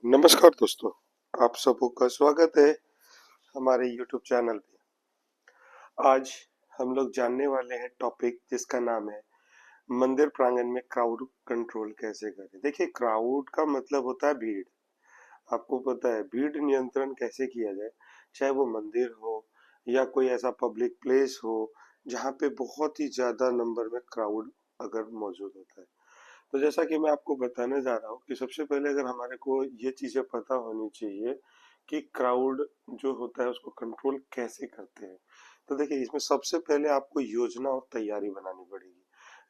नमस्कार दोस्तों, आप सबों का स्वागत है हमारे YouTube चैनल पे। आज हम लोग जानने वाले हैं टॉपिक जिसका नाम है मंदिर प्रांगण में क्राउड कंट्रोल कैसे करें। देखिए, क्राउड का मतलब होता है भीड़। आपको पता है भीड़ नियंत्रण कैसे किया जाए, चाहे वो मंदिर हो या कोई ऐसा पब्लिक प्लेस हो जहाँ पे बहुत ही ज्यादा नंबर में क्राउड अगर मौजूद होता है। तो जैसा कि मैं आपको बताने जा रहा हूँ कि सबसे पहले अगर हमारे को ये चीजें पता होनी चाहिए कि क्राउड जो होता है उसको कंट्रोल कैसे करते हैं। तो देखिए, इसमें सबसे पहले आपको योजना और तैयारी बनानी पड़ेगी।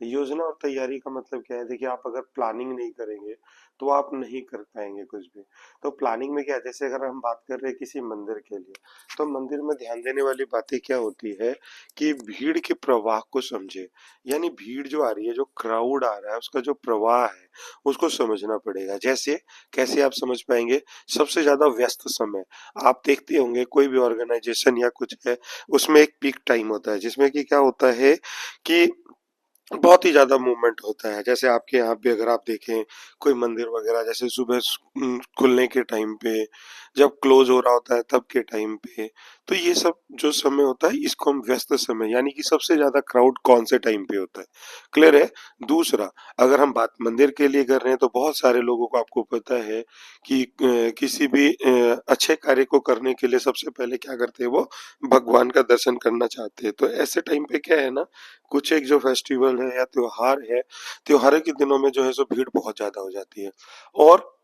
योजना और तैयारी का मतलब क्या है? देखिए, आप अगर प्लानिंग नहीं करेंगे तो आप नहीं कर पाएंगे कुछ भी। तो प्लानिंग में क्या है, जैसे अगर हम बात कर रहे हैं किसी मंदिर के लिए, तो मंदिर में ध्यान देने वाली बातें क्या होती है कि भीड़ के प्रवाह को समझे। यानी भीड़ जो आ रही है, जो क्राउड आ रहा है, उसका जो प्रवाह है उसको समझना पड़ेगा। जैसे कैसे आप समझ पाएंगे? सबसे ज्यादा व्यस्त समय आप देखते होंगे कोई भी ऑर्गेनाइजेशन या कुछ है, उसमें एक पीक टाइम होता है जिसमें कि क्या होता है कि बहुत ही ज्यादा मूवमेंट होता है। जैसे आपके यहाँ पे अगर आप देखें कोई मंदिर वगैरह, जैसे सुबह खुलने के टाइम पे, जब क्लोज हो रहा होता है तब के टाइम पे, तो ये सब जो समय होता है इसको हम व्यस्त समय, यानी कि सबसे ज्यादा क्राउड कौन से टाइम पे होता है। क्लियर है? दूसरा, अगर हम बात मंदिर के लिए कर रहे हैं तो बहुत सारे लोगों को आपको पता है कि किसी भी अच्छे कार्य को करने के लिए सबसे पहले क्या करते हैं, वो भगवान का दर्शन करना चाहते हैं। तो ऐसे टाइम पे क्या है ना, कुछ एक जो फेस्टिवल है या त्योहार है, त्योहारों के दिनों में जो है सो भीड़ बहुत ज्यादा हो जाती है। और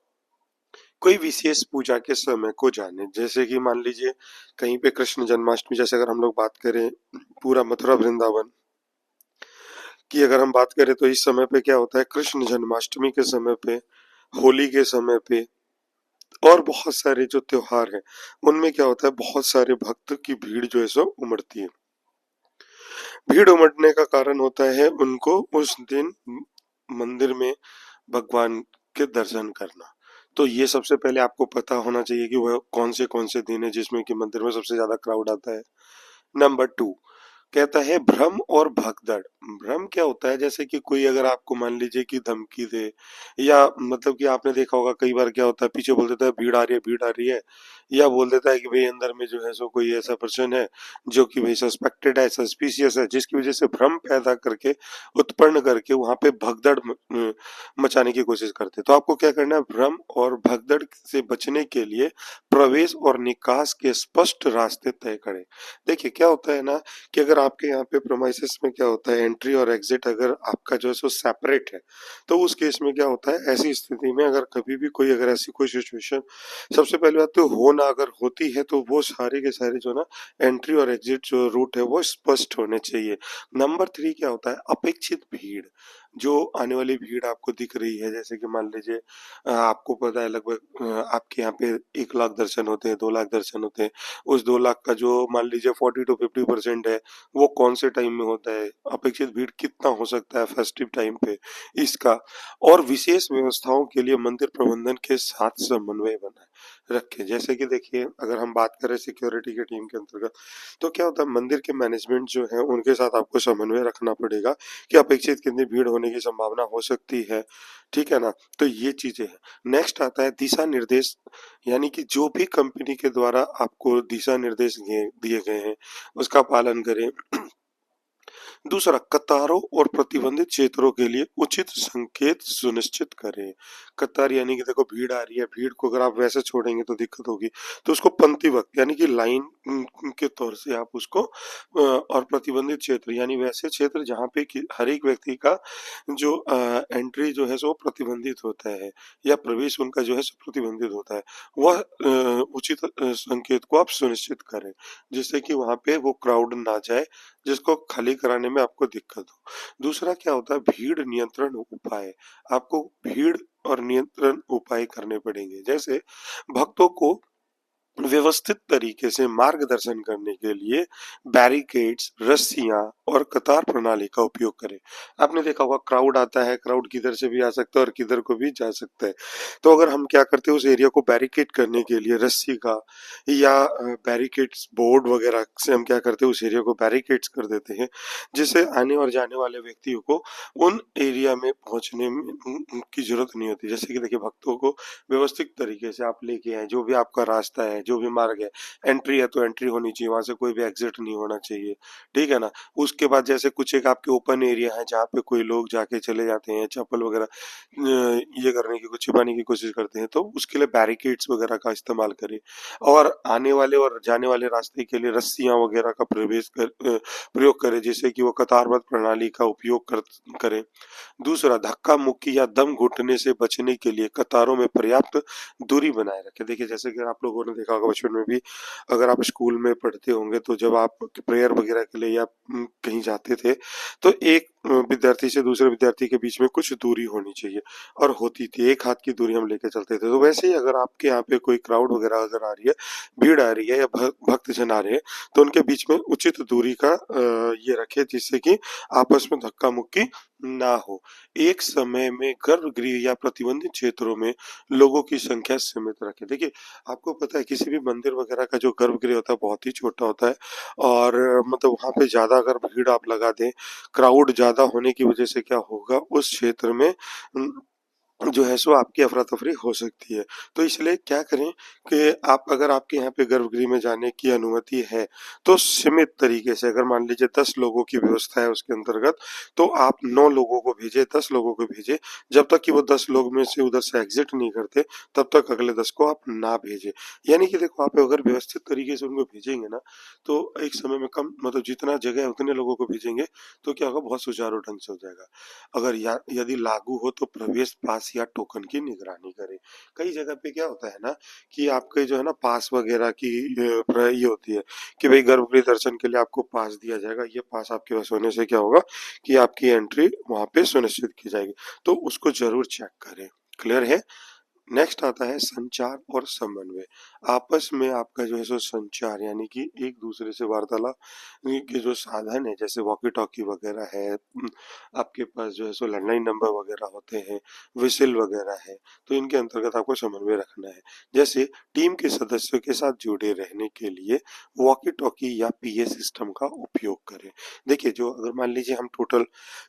कोई विशेष पूजा के समय को जाने, जैसे कि मान लीजिए कहीं पे कृष्ण जन्माष्टमी, जैसे अगर हम लोग बात करें पूरा मथुरा वृंदावन की अगर हम बात करें, तो इस समय पे क्या होता है, कृष्ण जन्माष्टमी के समय पे, होली के समय पे और बहुत सारे जो त्योहार हैं उनमें क्या होता है, बहुत सारे भक्त की भीड़ जो है सो उमड़ती है। भीड़ उमड़ने का कारण होता है उनको उस दिन मंदिर में भगवान के दर्शन करना। तो ये सबसे पहले आपको पता होना चाहिए कि वह कौन से दिन है जिसमें कि मंदिर में सबसे ज्यादा क्राउड आता है। नंबर टू कहता है भ्रम और भगदड़। भ्रम क्या होता है, जैसे कि कोई अगर आपको मान लीजिए कि धमकी दे, या मतलब कि आपने देखा होगा कई बार क्या होता है, पीछे बोल देता है भीड़ आ रही है, भीड़ आ रही है, या बोल देता है कि भाई अंदर में जो है सो कोई ऐसा पर्सन है जो कि भाई सस्पेक्टेड है, सस्पिशियस है, जिसकी वजह से भ्रम पैदा करके, उत्पन्न करके वहां पे भगदड़ मचाने की कोशिश करते हैं। तो आपको क्या करना है, भ्रम और भगदड़ से बचने के लिए प्रवेश और निकास के स्पष्ट रास्ते तय करें। देखिए क्या होता है ना, कि अगर आपके यहाँ पे प्रोमाइसेस में क्या होता है, एंट्री और एग्जिट अगर आपका जो है सो सेपरेट है, तो उस केस में क्या होता है, ऐसी स्थिति में अगर कभी भी कोई अगर ऐसी कोई सिचुएशन, सबसे पहले बात तो हो ना अगर होती है, तो वो सारे के सारे जो ना एंट्री और एग्जिट जो रूट है वो स्पष्ट होने चाहिए। नंबर थ्री क्या होता है, अपेक्षित भीड़। जो आने वाली भीड़ आपको दिख रही है, जैसे कि मान लीजिए आपको पता है लगभग आपके यहाँ पे 1 लाख दर्शन होते हैं, 2 लाख दर्शन होते हैं। उस 2 लाख का जो मान लीजिए 40 to 50% है, वो कौन से टाइम में होता है, अपेक्षित भीड़ कितना हो सकता है फेस्टिव टाइम पे, इसका। और विशेष व्यवस्थाओं के लिए मंदिर प्रबंधन के साथ समन्वय बनाए रखें। जैसे कि देखिए अगर हम बात करें सिक्योरिटी की टीम के अंतर्गत, तो क्या होता है, मंदिर के मैनेजमेंट जो है उनके साथ आपको समन्वय रखना पड़ेगा कि अपेक्षित कितनी भीड़ होने की संभावना हो सकती है। ठीक है ना? तो ये चीजें हैं। नेक्स्ट आता है दिशा निर्देश, यानी कि जो भी कंपनी के द्वारा आपको दिशा निर्देश दिए गए हैं उसका पालन करें। दूसरा, कतारों और प्रतिबंधित क्षेत्रों के लिए उचित संकेत सुनिश्चित करें। कतार यानी कि देखो भीड़ आ रही है, भीड़ को अगर आप वैसे छोड़ेंगे तो दिक्कत होगी, तो उसको पंक्तिबद्ध यानी कि लाइन के तौर से आप उसको और प्रतिबंधित क्षेत्र यानी वैसे क्षेत्र जहाँ पे कि हर एक व्यक्ति का जो एंट्री जो है सो प्रतिबंधित होता है, या प्रवेश उनका जो है सो प्रतिबंधित होता है, वह उचित संकेत को आप सुनिश्चित करें, जिससे कि वहां पे वो क्राउड ना जाए, जिसको खाली कराने में आपको दिक्कत हो। दूसरा क्या होता है, भीड़ नियंत्रण उपाय। आपको भीड़ और नियंत्रण उपाय करने पड़ेंगे। जैसे भक्तों को व्यवस्थित तरीके से मार्गदर्शन करने के लिए बैरिकेड्स, रस्सियां और कतार प्रणाली का उपयोग करें। आपने देखा होगा क्राउड आता है, क्राउड किधर से भी आ सकता है और किधर को भी जा सकता है। तो अगर हम क्या करते हैं, उस एरिया को बैरिकेड करने के लिए रस्सी का या बैरिकेड्स बोर्ड वगैरह से हम क्या करते हैं, उस एरिया को बैरिकेड्स कर देते हैं, जिससे आने और जाने वाले व्यक्तियों को उन एरिया में पहुंचने में की जरूरत नहीं होती। जैसे कि देखिए, भक्तों को व्यवस्थित तरीके से आप लेके आए, जो भी आपका रास्ता है, जो भी मार्ग है, एंट्री है तो एंट्री होनी चाहिए, वहां से कोई भी एग्जिट नहीं होना चाहिए, ठीक है ना। उसके बाद जैसे कुछ एक आपके ओपन एरिया है जहाँ पे कोई लोग जाके चले जाते हैं, चप्पल वगैरह ये करने की, कुछ छिपाने की कोशिश करते हैं, तो उसके लिए बैरिकेड्स वगैरह का इस्तेमाल करें। और आने वाले और जाने वाले रास्ते के लिए रस्सियां वगैरह का प्रयोग करें, जिससे कि वो कतारबद्ध प्रणाली का उपयोग करें। दूसरा, धक्का मुक्की या दम घुटने से बचने के लिए कतारों में पर्याप्त दूरी बनाए रखें। देखिए, जैसे कि आप लोगों ने देखा होगा बचपन में भी, अगर आप स्कूल में पढ़ते होंगे तो जब आप प्रेयर वगैरह के लिए या कहीं जाते थे, तो एक विद्यार्थी से दूसरे विद्यार्थी के बीच में कुछ दूरी होनी चाहिए, और होती थी, एक हाथ की दूरी हम लेके चलते थे। तो वैसे ही अगर आपके यहाँ पे कोई क्राउड वगैरह अगर आ रही है, भीड़ आ रही है या भक्त जन आ रहे हैं, तो उनके बीच में उचित दूरी का ये रखें, जिससे कि आपस में धक्का मुक्की ना हो। एक समय में गर्भगृह या प्रतिबंधित क्षेत्रों में लोगों की संख्या सीमित रखें। देखिए, आपको पता है किसी भी मंदिर वगैरह का जो गर्भगृह होता है बहुत ही छोटा होता है, और मतलब वहां पे ज्यादा अगर भीड़ आप लगा दें, क्राउड ज्यादा होने की वजह से क्या होगा, उस क्षेत्र में जो है सो आपकी अफरा तफरी हो सकती है। तो इसलिए क्या करें कि आप, अगर आपके यहाँ पे गर्भगृह में जाने की अनुमति है, तो सीमित तरीके से, अगर मान लीजिए 10 लोगों की व्यवस्था है उसके अंतर्गत, तो आप 9 लोगों को भेजे, 10 लोगों को भेजे। जब तक कि वो 10 लोग में से उधर से एग्जिट नहीं करते, तब तक अगले 10 को आप ना भेजे। यानी कि देखो, आप अगर व्यवस्थित तरीके से उनको भेजेंगे ना, तो एक समय में कम, मतलब जितना जगह है उतने लोगों को भेजेंगे, तो क्या होगा, बहुत सुचारू ढंग से हो जाएगा। अगर यदि लागू हो तो प्रवेश पास या टोकन की निगरानी करें। कई जगह पे क्या होता है ना, कि आपके जो है ना पास वगैरह की ये होती है कि भाई गर्भगृह दर्शन के लिए आपको पास दिया जाएगा। ये पास आपके पास होने से क्या होगा कि आपकी एंट्री वहां पे सुनिश्चित की जाएगी, तो उसको जरूर चेक करें। क्लियर है। नेक्स्ट आता है संचार और समन्वय। आपस में आपका जो है सो संचार, यानी कि एक दूसरे से वार्तालाप के जो साधन है, जैसे वॉकी टॉकी वगैरह है, आपके पास जो है सो लैंडलाइन नंबर वगैरह होते हैं, विसिल वगैरह है, तो इनके अंतर्गत आपको समन्वय रखना है। जैसे टीम के सदस्यों के साथ जुड़े रहने के लिए वॉकी टॉकी या पीए सिस्टम का उपयोग करें। देखिए, जो अगर मान लीजिए हम टोटल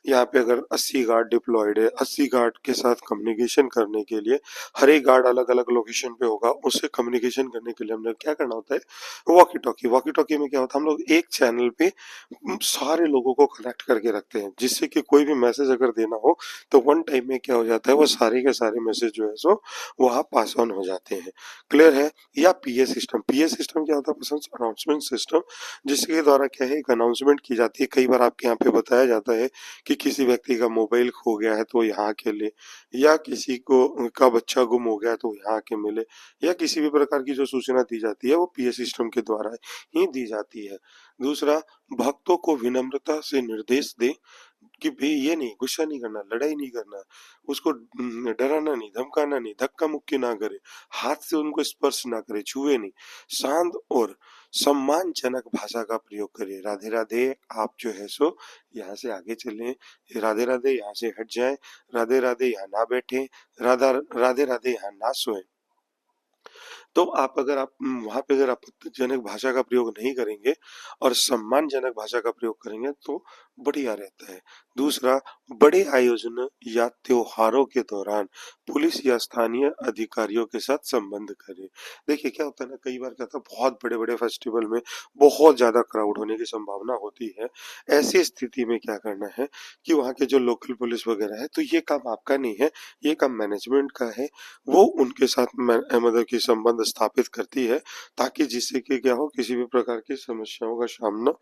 यहाँ पे अगर 80 गार्ड डिप्लॉयड है, 80 गार्ड के साथ कम्युनिकेशन करने के लिए हर एक गार्ड अलग अलग लोकेशन पे होगा, उससे कम्युनिकेशन करने के लिए हमने क्या करना होता है, वॉकी टॉकी। वॉकी टॉकी में क्या होता है, हम लोग एक चैनल पे सारे लोगों को कनेक्ट करके रखते हैं, जिससे कि कोई भी मैसेज अगर देना हो तो वन टाइम में क्या हो जाता है, वो सारे के सारे मैसेज जो है सो वहाँ पास ऑन हो जाते हैं। क्लियर है। या पीए सिस्टम, पीए सिस्टम क्या होता है, अनाउंसमेंट सिस्टम, जिसके द्वारा क्या है, एक अनाउंसमेंट की जाती है। कई बार आपके यहाँ पे बताया जाता है कि किसी व्यक्ति का मोबाइल खो गया है तो यहाँ के लिए, या किसी को का बच्चा गुम हो गया तो यहाँ के मिले, या किसी भी प्रकार की जो सूचना दी जाती है वो पीए सिस्टम के द्वारा ही दी जाती है। दूसरा, भक्तों को विनम्रता से निर्देश दे कि भाई ये नहीं, गुस्सा नहीं करना, लड़ाई नहीं करना, उसको डराना नहीं, धमकाना नहीं, धक्का मुक्की ना करे, हाथ से उनको स्पर्श ना करे, छुए नहीं, शांत और सम्मानजनक भाषा का प्रयोग करे। राधे राधे आप जो है सो यहाँ से आगे चलें, राधे राधे यहाँ से हट जाएं, राधे राधे यहाँ ना बैठे, राधे राधे यहाँ ना सोए। तो आप वहां पे अगर आपत्तिजनक भाषा का प्रयोग नहीं करेंगे और सम्मानजनक भाषा का प्रयोग करेंगे तो बढ़िया रहता है। दूसरा, बड़े आयोजन या त्योहारों के दौरान पुलिस या स्थानीय अधिकारियों के साथ संबंध करें। देखिए, क्या होता है ना, कई बार क्या होता है, बहुत बड़े बड़े फेस्टिवल में बहुत ज्यादा क्राउड होने की संभावना होती है। ऐसी स्थिति में क्या करना है कि वहाँ के जो लोकल पुलिस वगैरह है, तो ये काम आपका नहीं है, ये काम मैनेजमेंट का है। वो उनके साथ मतलब कि संबंध स्थापित करती है, ताकि जिससे कि क्या हो, किसी भी प्रकार की समस्याओं का सामना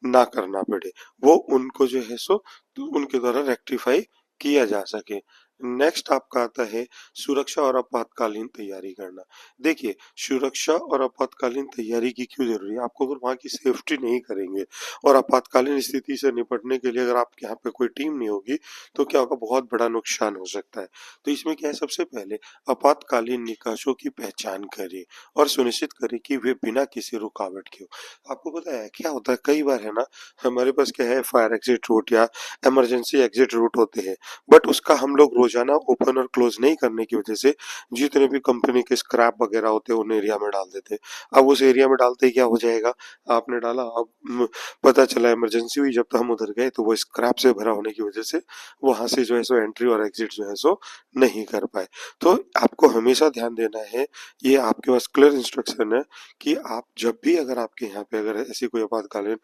ना करना पड़े, वो उनको जो है सो तो उनके द्वारा रेक्टिफाई किया जा सके। नेक्स्ट आपका आता है सुरक्षा और आपातकालीन तैयारी करना। देखिए, सुरक्षा और आपातकालीन तैयारी की क्यों जरूरी है? आपको अगर वहाँ की सेफ्टी नहीं करेंगे और आपातकालीन स्थिति से निपटने के लिए अगर आपके यहाँ पे कोई टीम नहीं होगी तो क्या होगा, बहुत बड़ा नुकसान हो सकता है। तो इसमें क्या है, सबसे पहले आपातकालीन निकासों की पहचान करें और सुनिश्चित करें कि वे बिना किसी रुकावट के हो। आपको पता है क्या होता है, कई बार है ना, हमारे पास क्या है, फायर एग्जिट रूट या इमरजेंसी एग्जिट रूट होते हैं, बट उसका हम लोग रोजाना ओपन और क्लोज नहीं करने की वजह से जितने भी कंपनी के स्क्रैप वगैरह होते हैं उन एरिया में डाल देते हैं। अब उस एरिया में डालते ही क्या हो जाएगा, आपने डाला, अब पता चला इमरजेंसी हुई, जब तक हम उधर गए तो वो स्क्रैप से भरा होने की वजह से वहां से जो है सो एंट्री और एग्जिट जो है सो नहीं कर पाए। तो आपको हमेशा ध्यान देना है, ये आपके पास क्लियर इंस्ट्रक्शन है कि आप जब भी अगर आपके यहाँ पे अगर ऐसी कोई आपातकालीन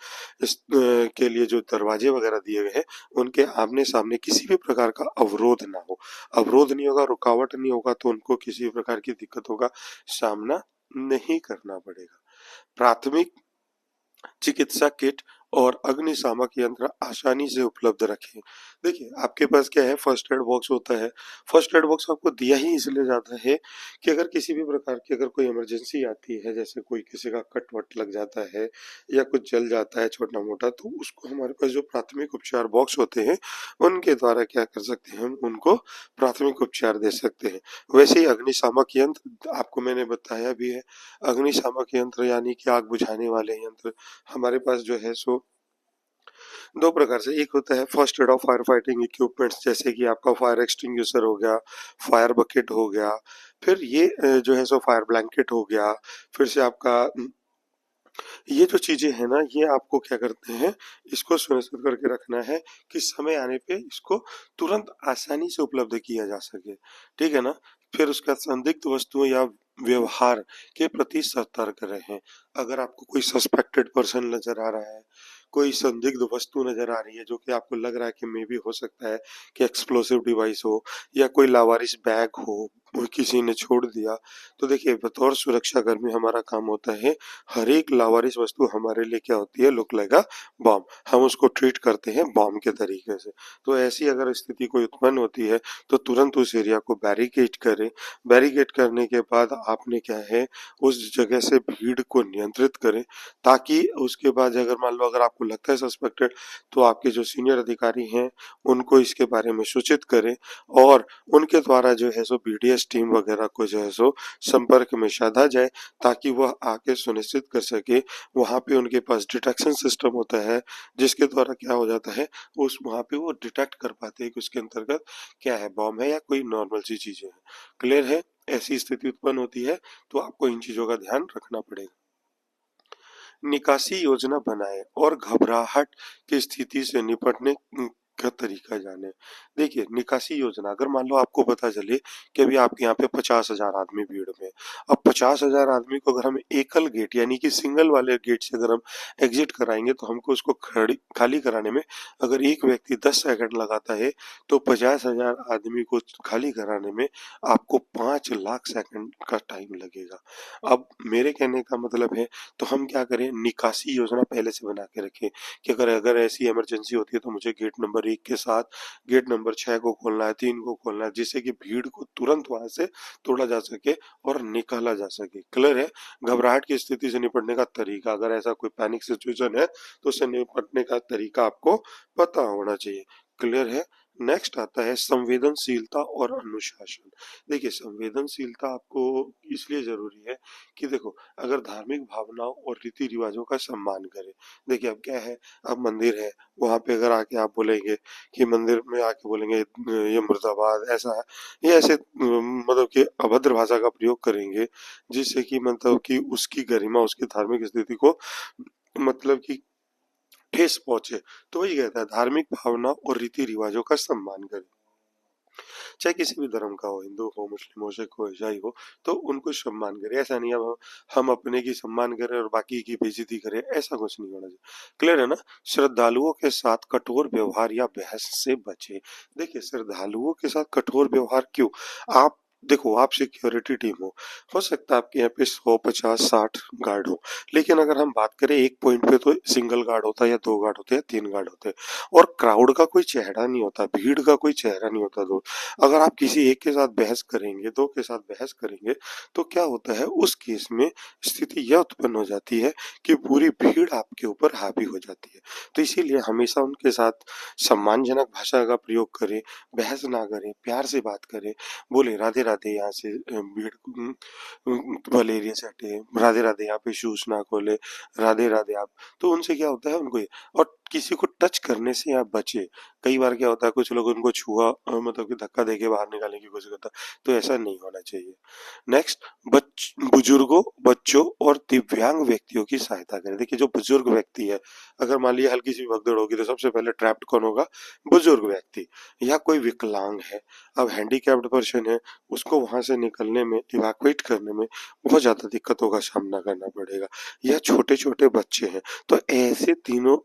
के लिए जो दरवाजे वगैरह दिए गए हैं उनके आमने सामने किसी भी प्रकार का अवरोध ना हो। अवरोध नहीं होगा, रुकावट नहीं होगा तो उनको किसी भी प्रकार की दिक्कतों का सामना नहीं करना पड़ेगा। प्राथमिक चिकित्सा किट और अग्निशामक यंत्र आसानी से उपलब्ध रखें। देखिए, आपके पास क्या है, फर्स्ट एड बॉक्स होता है। फर्स्ट एड बॉक्स आपको दिया ही इसलिए जाता है कि अगर किसी भी प्रकार की अगर कोई इमरजेंसी आती है, जैसे कोई किसी का कट वट लग जाता है या कुछ जल जाता है छोटा मोटा, तो उसको हमारे पास जो प्राथमिक उपचार बॉक्स होते हैं उनके द्वारा क्या कर सकते हैं, हम उनको प्राथमिक उपचार दे सकते हैं। वैसे ही अग्निशामक यंत्र आपको मैंने बताया भी है। अग्निशामक यंत्र यानी कि आग बुझाने वाले यंत्र हमारे पास जो है सो दो प्रकार से, एक होता है first aid of fire fighting equipments, जैसे कि आपका फायर एक्सटिंग्विशर हो गया, फायर बकेट हो गया, फिर ये जो है सो फायर ब्लैंकेट हो गया, फिर से आपका ये जो चीजें हैं ना, ये आपको क्या करते हैं, इसको सुनिश्चित करके रखना है कि समय आने पे इसको तुरंत आसानी से उपलब्ध किया जा सके, ठीक है ना। फिर उसका संदिग्ध वस्तुओं या व्यवहार के प्रति सतर्क रहें। अगर आपको कोई सस्पेक्टेड पर्सन नजर आ रहा है, कोई संदिग्ध वस्तु नजर आ रही है जो कि आपको लग रहा है कि मे बी हो सकता है कि एक्सप्लोसिव डिवाइस हो या कोई लावारिस बैग हो, वो किसी ने छोड़ दिया, तो देखिए, बतौर सुरक्षा कर्मी हमारा काम होता है, हर एक लावारिस वस्तु हमारे लिए क्या होती है, लुक लाइक अ बॉम्ब। हम उसको ट्रीट करते हैं बॉम्ब के तरीके से। तो ऐसी अगर स्थिति कोई उत्पन्न होती है तो तुरंत उस एरिया को बैरिकेड करें। बैरिकेड करने के बाद आपने क्या है, उस जगह से भीड़ को नियंत्रित करें, ताकि उसके बाद अगर मान लो अगर आपको लगता है सस्पेक्टेड, तो आपके जो सीनियर अधिकारी हैं उनको इसके बारे में सूचित करें और उनके द्वारा जो है सो बीडीएस टीम वगैरह को जो है सो संपर्क में साधा जाए, ताकि वह आके सुनिश्चित कर सके। वहाँ पे उनके पास डिटेक्शन सिस्टम होता है जिसके द्वारा क्या हो जाता है, उस वहाँ पे वो डिटेक्ट कर पाते हैं कि उसके अंतर्गत क्या है, बॉम्ब है या कोई नॉर्मल सी चीजें हैं। क्लियर है? ऐसी स्थिति उत्पन्न होती है तो आपको इन चीजों का ध्यान रखना पड़ेगा। निकासी योजना बनाएं और घबराहट की स्थिति से निपटने का तरीका जाने। देखिए, निकासी योजना, अगर मान लो आपको पता चले कि अभी आपके यहाँ पे 50,000 आदमी भीड़ में, अब 50,000 आदमी को अगर हम एकल गेट यानी कि सिंगल वाले गेट से अगर हम एग्जिट कराएंगे तो हमको उसको खाली कराने में अगर एक व्यक्ति 10 सेकंड लगाता है तो 50,000 आदमी को खाली कराने में आपको 5 लाख सेकंड का टाइम लगेगा। अब मेरे कहने का मतलब है, तो हम क्या करें, निकासी योजना पहले से बना के रखें कि अगर अगर ऐसी इमरजेंसी होती है तो मुझे गेट नंबर 1 के साथ गेट नंबर 6 को खोलना है, 3 को खोलना है, जिससे कि भीड़ को तुरंत वहां से तोड़ा जा सके और निकाला जा सके। क्लियर है? घबराहट की स्थिति से निपटने का तरीका, अगर ऐसा कोई पैनिक सिचुएशन है तो उससे निपटने का तरीका आपको पता होना चाहिए। क्लियर है? नेक्स्ट आता है संवेदनशीलता और अनुशासन। देखिए, संवेदनशीलता आपको इसलिए जरूरी है कि देखो, अगर धार्मिक भावनाओं और रीति रिवाजों का सम्मान करें। देखिए, अब क्या है, अब मंदिर है, वहां पे अगर आके आप बोलेंगे कि मंदिर में आके बोलेंगे ये मुर्दाबाद ऐसा है, ये ऐसे मतलब कि अभद्र भाषा का प्रयोग करेंगे जिससे कि मतलब कि उसकी गरिमा, उसकी धार्मिक स्थिति को मतलब कि ठेस पहुंचे। तो वही कहता है, धार्मिक भावना और रीति रिवाजों का सम्मान करें, चाहे किसी भी धर्म का हो, हिंदू हो, मुस्लिम हो, सिख हो, ईसाई हो, तो उनको सम्मान करें। ऐसा नहीं है हम अपने की सम्मान करें और बाकी की बेइज्जती करें, ऐसा कुछ नहीं होना चाहिए। क्लियर है ना? श्रद्धालुओं के साथ कठोर व्यवहार या बहस से बचे। देखिए, श्रद्धालुओं के साथ कठोर व्यवहार क्यों? आप देखो, आप सिक्योरिटी टीम हो सकता है आपके यहाँ पे 100, 50, 60 गार्ड हो, लेकिन अगर हम बात करें एक पॉइंट पे तो सिंगल गार्ड होता है या 2 गार्ड होते हैं या 3 गार्ड होते हैं, और क्राउड का कोई चेहरा नहीं होता, भीड़ का कोई चेहरा नहीं होता। दो अगर आप किसी एक के साथ बहस करेंगे, दो के साथ बहस करेंगे, तो क्या होता है उस केस में स्थिति यह उत्पन्न हो जाती है कि पूरी भीड़ आपके ऊपर हावी हो जाती है। तो इसीलिए हमेशा उनके साथ सम्मानजनक भाषा का प्रयोग करें, बहस ना करें, प्यार से बात करें, बोले राधे राधे यहाँ से भीड़ वाले एरिया से हटे, राधे राधे यहाँ पे शूज ना खोले, राधे राधे आप, तो उनसे क्या होता है उनको और किसी को टच करने से आप बचे। कई बार क्या होता है कुछ लोग उनको छुआ मतलब कि धक्का देके बाहर निकालने की कोशिश करता है, तो ऐसा नहीं होना चाहिए। नेक्स्ट, बुजुर्गों, बच्चों और दिव्यांग व्यक्तियों की सहायता करें। देखिए जो बुजुर्ग व्यक्ति है, अगर मान लिया हल्की सी भगदड़ होगी तो सबसे पहले ट्रैप्ड कौन होगा? बुजुर्ग व्यक्ति या कोई विकलांग है, अब हैंडीकैप्ड पर्सन है, उसको वहां से निकलने में, इवैक्यूएट करने में बहुत ज्यादा दिक्कतों का सामना करना पड़ेगा। या छोटे छोटे बच्चे हैं, तो ऐसे तीनों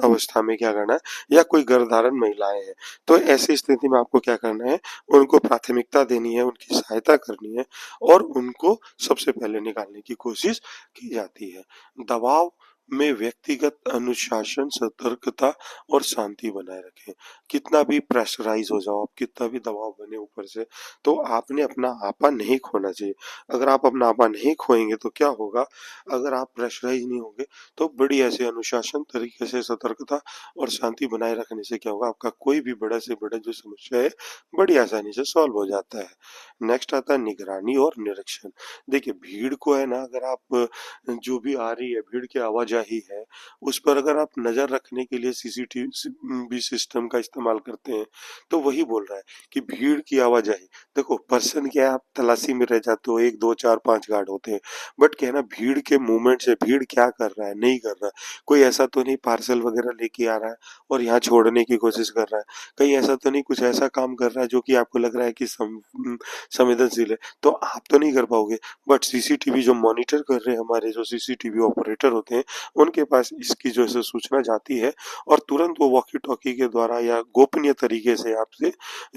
अवस्था में क्या करना है, या कोई गर्भधारण महिलाएं हैं, तो ऐसी स्थिति में आपको क्या करना है, उनको प्राथमिकता देनी है, उनकी सहायता करनी है और उनको सबसे पहले निकालने की कोशिश की जाती है। दबाव में व्यक्तिगत अनुशासन, सतर्कता और शांति बनाए रखें। कितना भी प्रेशराइज हो जाओ आप, कितना भी दबाव बने ऊपर से, तो आपने अपना आपा नहीं खोना चाहिए। अगर आप अपना आपा नहीं खोएंगे तो क्या होगा, अगर आप प्रेशराइज नहीं होंगे तो बड़ी ऐसे अनुशासन तरीके से सतर्कता और शांति बनाए रखने से क्या होगा, आपका कोई भी बड़ा से बड़ा जो समस्या है बड़ी आसानी से सॉल्व हो जाता है। नेक्स्ट आता है निगरानी और निरीक्षण। देखिए भीड़ को है ना, अगर आप जो भी आ रही है भीड़ की आवाजाही है, उस पर अगर आप नजर रखने के लिए सीसीटीवी सिस्टम का इस्तेमाल करते हैं, तो वही बोल रहा है कि भीड़ की आवाजाही, देखो पर्सन क्या है, आप तलाशी में रह जाते हो, 1, 2, 4, 5 गार्ड होते हैं, बट क्या है ना, भीड़ के मूवमेंट से भीड़ क्या कर रहा है नहीं कर रहा है, कोई ऐसा तो नहीं पार्सल वगैरह लेके आ रहा है और यहाँ छोड़ने की कोशिश कर रहा है, कहीं ऐसा तो नहीं कुछ ऐसा काम कर रहा है जो कि आपको लग रहा है कि संवेदनशील है, तो आप तो नहीं कर पाओगे। बट सीसीटीवी जो मॉनिटर कर रहे हैं, हमारे जो सीसीटीवी ऑपरेटर होते हैं, उनके पास इसकी जो है सूचना जाती है और तुरंत वो वॉकी टॉकी के द्वारा या गोपनीय तरीके से आपसे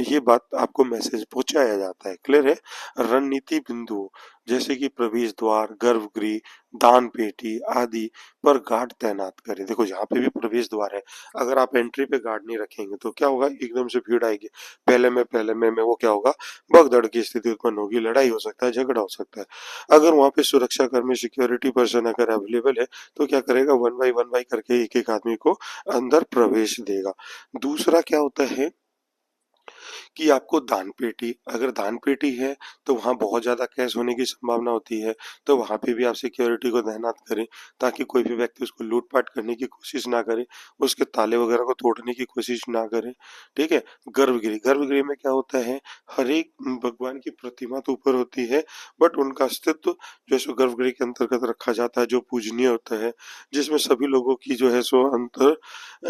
ये बात आपको मैसेज पहुंचाया जाता है। क्लियर है? रणनीति बिंदु जैसे कि प्रवेश द्वार, गर्भगृह, दान पेटी आदि पर गार्ड तैनात करें। देखो जहाँ पे भी प्रवेश द्वार है, अगर आप एंट्री पे गार्ड नहीं रखेंगे तो क्या होगा, एकदम से भीड़ आएगी, पहले में वो क्या होगा, भगदड़ की स्थिति उत्पन्न होगी, लड़ाई हो सकता है, झगड़ा हो सकता है। अगर वहां पे सुरक्षा कर्मी, सिक्योरिटी पर्सन अगर अवेलेबल है, तो क्या करेगा, वन बाई करके एक एक आदमी को अंदर प्रवेश देगा। दूसरा क्या होता है कि आपको दान पेटी, अगर दान पेटी है तो वहाँ बहुत ज़्यादा कैश होने की संभावना होती है, तो वहाँ पे भी आप सिक्योरिटी को तैनात करें ताकि कोई भी व्यक्ति उसको लूटपाट करने की कोशिश ना करे, उसके ताले वगैरह को तोड़ने की कोशिश ना करे। ठीक है? गर्भगृह, गर्भगृह में क्या होता है, हर एक भगवान की प्रतिमा तो ऊपर होती है, बट उनका अस्तित्व जो है सो गर्भगृह के अंतर्गत रखा जाता है, जो पूजनीय होता है, जिसमें सभी लोगों की जो है सो अंतर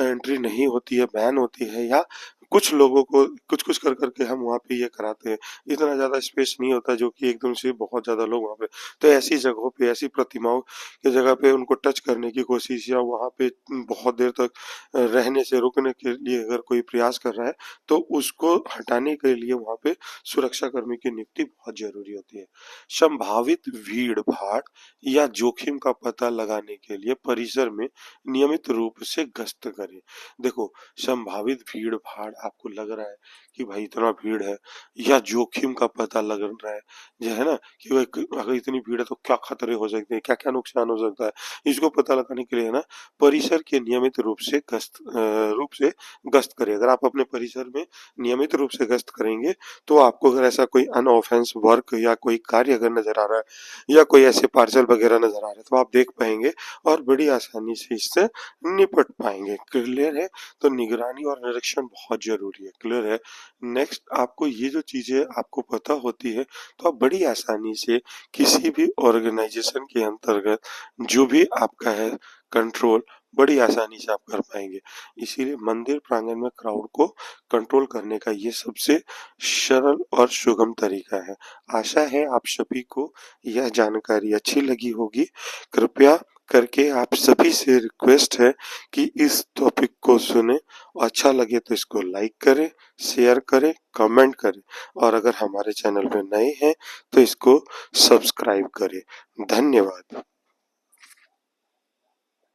एंट्री नहीं होती है, बैन होती है, या कुछ लोगों को कुछ कुछ कर करके हम वहाँ पे ये कराते हैं। इतना ज़्यादा स्पेस नहीं होता जो कि एकदम से बहुत ज़्यादा लोग वहाँ पे, तो ऐसी जगहों पे, ऐसी प्रतिमाओं की जगह पे उनको टच करने की कोशिश या वहाँ पे बहुत देर तक रहने से रोकने के लिए अगर कोई प्रयास कर रहा है, तो उसको हटाने के लिए वहाँ पे सुरक्षा कर्मी की नियुक्ति बहुत जरूरी होती है। संभावित भीड़ भाड़ या जोखिम का पता लगाने के लिए परिसर में नियमित रूप से गश्त करें। देखो संभावित भीड़ भाड़ आपको लग रहा है कि भाई इतना भीड़ है, या जोखिम का पता लग रहा है जो है ना, कि अगर इतनी भीड़ है तो क्या खतरे हो सकते हैं, क्या क्या नुकसान हो सकता है, इसको पता लगाने के लिए ना परिसर के नियमित रूप से गश्त करें। अगर आप अपने परिसर में नियमित रूप से गश्त करेंगे, तो आपको अगर ऐसा कोई अनऑफेंस वर्क या कोई कार्य अगर नजर आ रहा है या कोई ऐसे पार्सल वगैरह नजर आ रहे हैं, तो आप देख पाएंगे और बड़ी आसानी से इससे निपट पाएंगे। क्लियर है? तो निगरानी और निरीक्षण बहुत जरूरी है। क्लियर है? नेक्स्ट, आपको ये जो चीजें आपको पता होती है, तो आप बड़ी आसानी से किसी भी ऑर्गेनाइजेशन के अंतर्गत जो भी आपका है कंट्रोल, बड़ी आसानी से आप कर पाएंगे। इसीलिए मंदिर प्रांगण में क्राउड को कंट्रोल करने का ये सबसे सरल और सुगम तरीका है। आशा है आप सभी को यह जानकारी अच्छी लगी होगी। कृपया करके आप सभी से रिक्वेस्ट है कि इस टॉपिक को सुने। अच्छा लगे तो इसको लाइक करें, शेयर करें, कमेंट करें और अगर हमारे चैनल पे नए हैं तो इसको सब्सक्राइब करें। धन्यवाद।